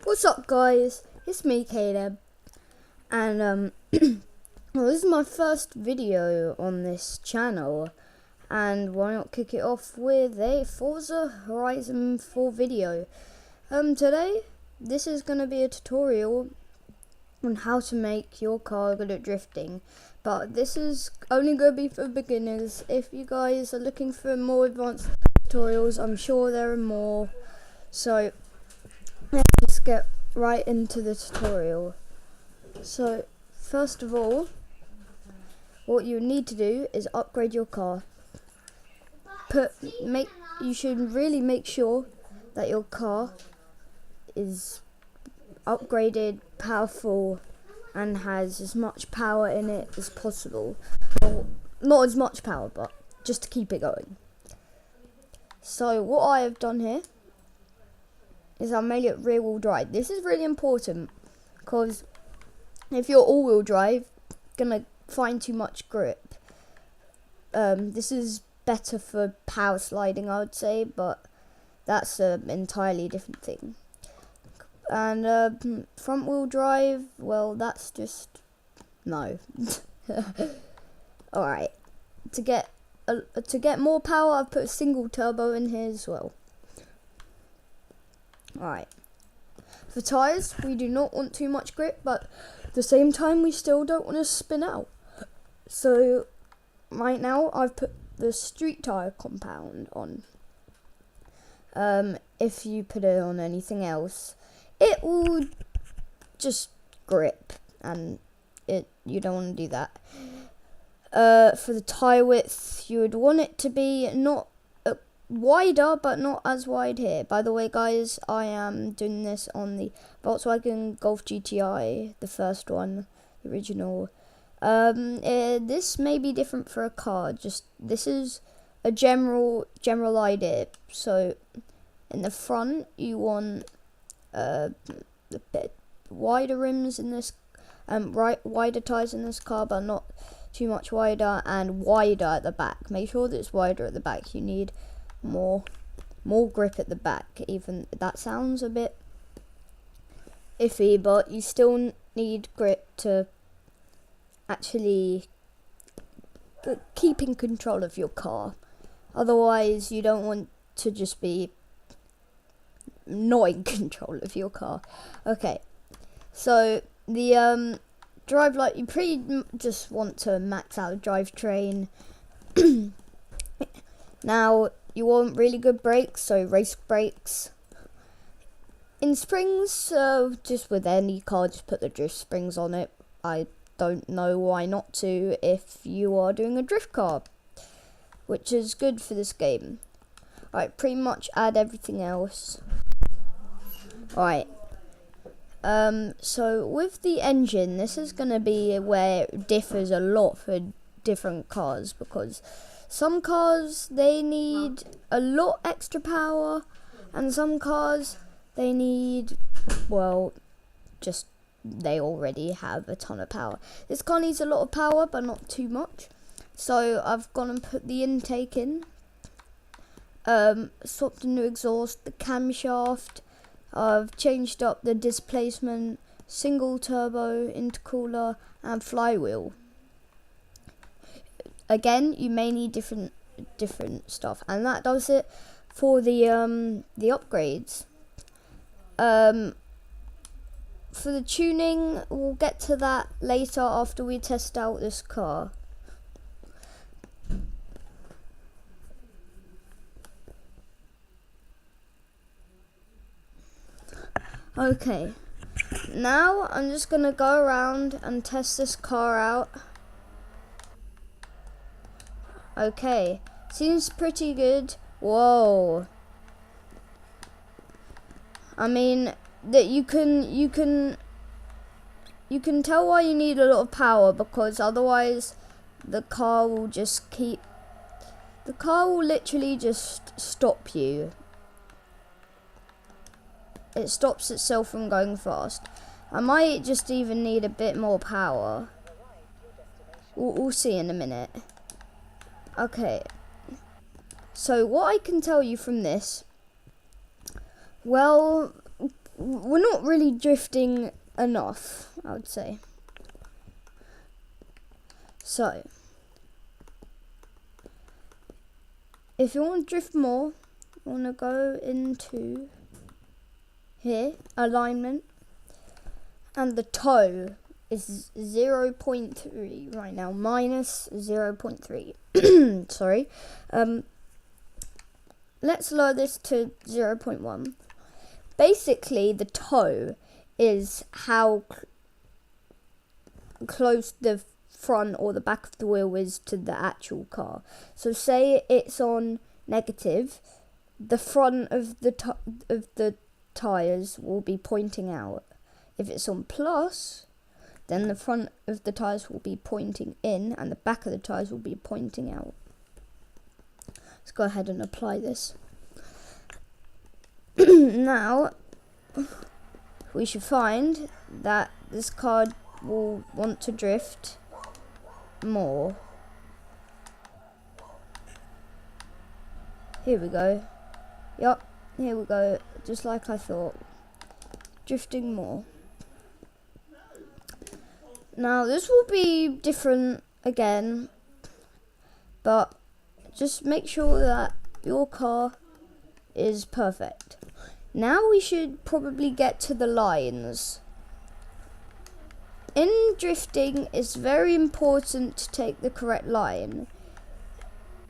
What's up, guys? It's me, Caleb, and well, this is my first video on this channel, and why not kick it off with a Forza Horizon 4 video. Today, this is going to be a tutorial on how to make your car good at drifting, but this is only going to be for beginners. If you guys are looking for more advanced tutorials, I'm sure there are more, so let's get right into the tutorial. So first of all, what you need to do is upgrade your car. You should really make sure that your car is upgraded, powerful, and has as much power in it as possible. Well, not as much power, but just to keep it going. So what I have done here is I made it rear wheel drive. This is really important because if you're all wheel drive, gonna find too much grip. This is better for power sliding, I would say, but that's an entirely different thing. And front wheel drive, well, that's just no. Alright, to get more power, I've put a single turbo in here as well. Alright, for tyres, we do not want too much grip, but at the same time we still don't want to spin out. So right now I've put the street tyre compound on. If you put it on anything else, it will just grip, and you don't want to do that. For the tyre width, you would want it to be not wider, but not as wide here. By the way, guys, I am doing this on the Volkswagen Golf GTI, the first one, the original. This may be different for a car. This is a general idea. So in the front, you want a bit wider rims in this, wider tires in this car, but not too much wider, and wider at the back. Make sure that it's wider at the back. You need more grip at the back. Even that sounds a bit iffy, but you still need grip to actually keep in control of your car. Otherwise, you don't want to just be not in control of your car. Okay, so the drive light, you pretty just want to max out the drivetrain. Now you want really good brakes, so race brakes. In springs, just with any car, just put the drift springs on it. I don't know why not to if you are doing a drift car, which is good for this game. Alright, pretty much add everything else. Alright, so with the engine, this is going to be where it differs a lot for different cars, because some cars, they need a lot extra power, and some cars, they need, well, just they already have a ton of power. This car needs a lot of power, but not too much. So I've gone and put the intake in, swapped the new exhaust, the camshaft. I've changed up the displacement, single turbo, intercooler, and flywheel. Again, you may need different stuff, and that does it for the upgrades. For the tuning, we'll get to that later after we test out this car. Okay, now I'm just gonna go around and test this car out. Okay, seems pretty good. Whoa. I mean, that you can tell why you need a lot of power, because otherwise the car will literally just stop you. It stops itself from going fast. I might just even need a bit more power. We'll see in a minute. Okay, so what I can tell you from this, well, we're not really drifting enough, I would say. So, if you want to drift more, you want to go into here, alignment, and the toe is 0.3 right now, minus 0.3. Sorry. Let's lower this to 0.1. Basically, the toe is how close the front or the back of the wheel is to the actual car. So say it's on negative, the front of the tires will be pointing out. If it's on plus, then the front of the tires will be pointing in and the back of the tires will be pointing out. Let's go ahead and apply this. Now, we should find that this car will want to drift more. Here we go. Yup, here we go. Just like I thought. Drifting more. Now, this will be different again, but just make sure that your car is perfect. Now we should probably get to the lines. In drifting, it's very important to take the correct line.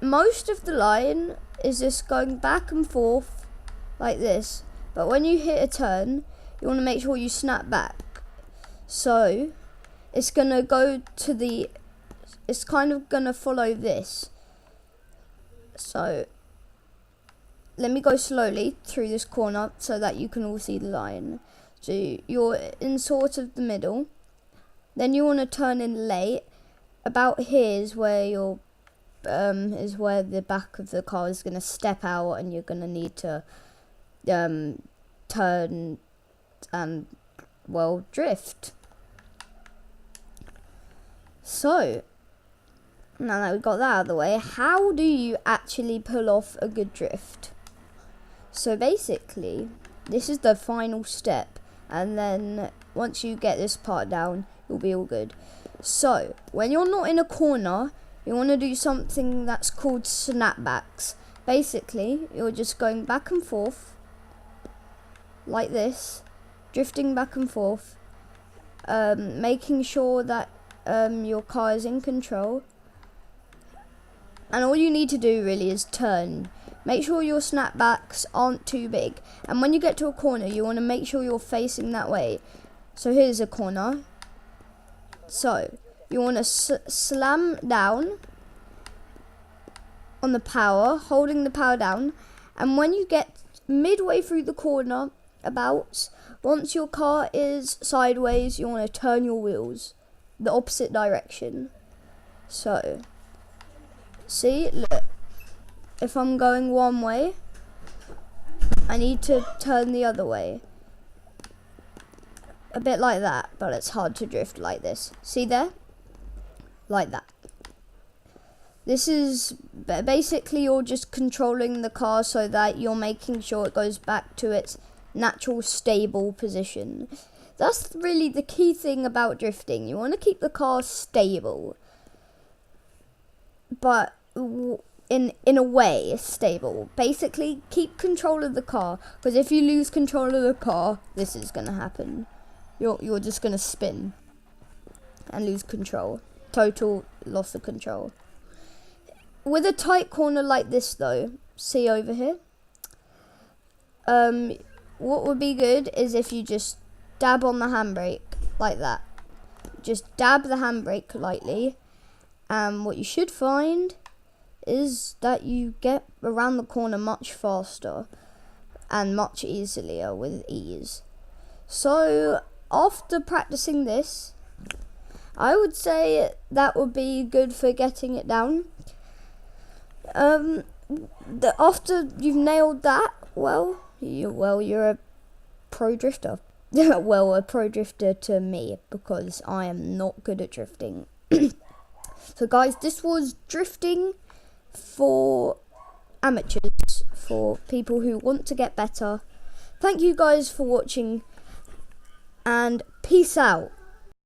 Most of the line is just going back and forth like this, but when you hit a turn, you want to make sure you snap back. So, it's going to go to it's kind of going to follow this. So, let me go slowly through this corner so that you can all see the line. So, you're in sort of the middle. Then you want to turn in late. About here is where the back of the car is going to step out, and you're going to need to turn and drift. So, now that we've got that out of the way, how do you actually pull off a good drift? So basically, this is the final step, and then once you get this part down, you'll be all good. So, when you're not in a corner, you want to do something that's called snapbacks. Basically, you're just going back and forth, like this, drifting back and forth, making sure that your car is in control. And all you need to do really is turn. Make sure your snapbacks aren't too big. And when you get to a corner, you want to make sure you're facing that way. So here's a corner. So you want to slam down on the power, holding the power down. And when you get midway through the corner, once your car is sideways, you want to turn your wheels the opposite direction. So, see, look. If I'm going one way, I need to turn the other way. A bit like that, but it's hard to drift like this. See there? Like that. This is basically, you're just controlling the car so that you're making sure it goes back to its natural stable position. That's really the key thing about drifting. You want to keep the car stable, but in a way stable. Basically, keep control of the car, because if you lose control of the car, this is going to happen. You're just going to spin and lose control. Total loss of control. With a tight corner like this though, see over here, what would be good is if you just dab on the handbrake like that. Just dab the handbrake lightly, and what you should find is that you get around the corner much faster and much easier with ease. So after practicing this, I would say that would be good for getting it down. After you've nailed that, you're a pro drifter. Well, a pro drifter to me, because I am not good at drifting. So guys, this was drifting for amateurs, for people who want to get better. Thank you guys for watching. and peace out.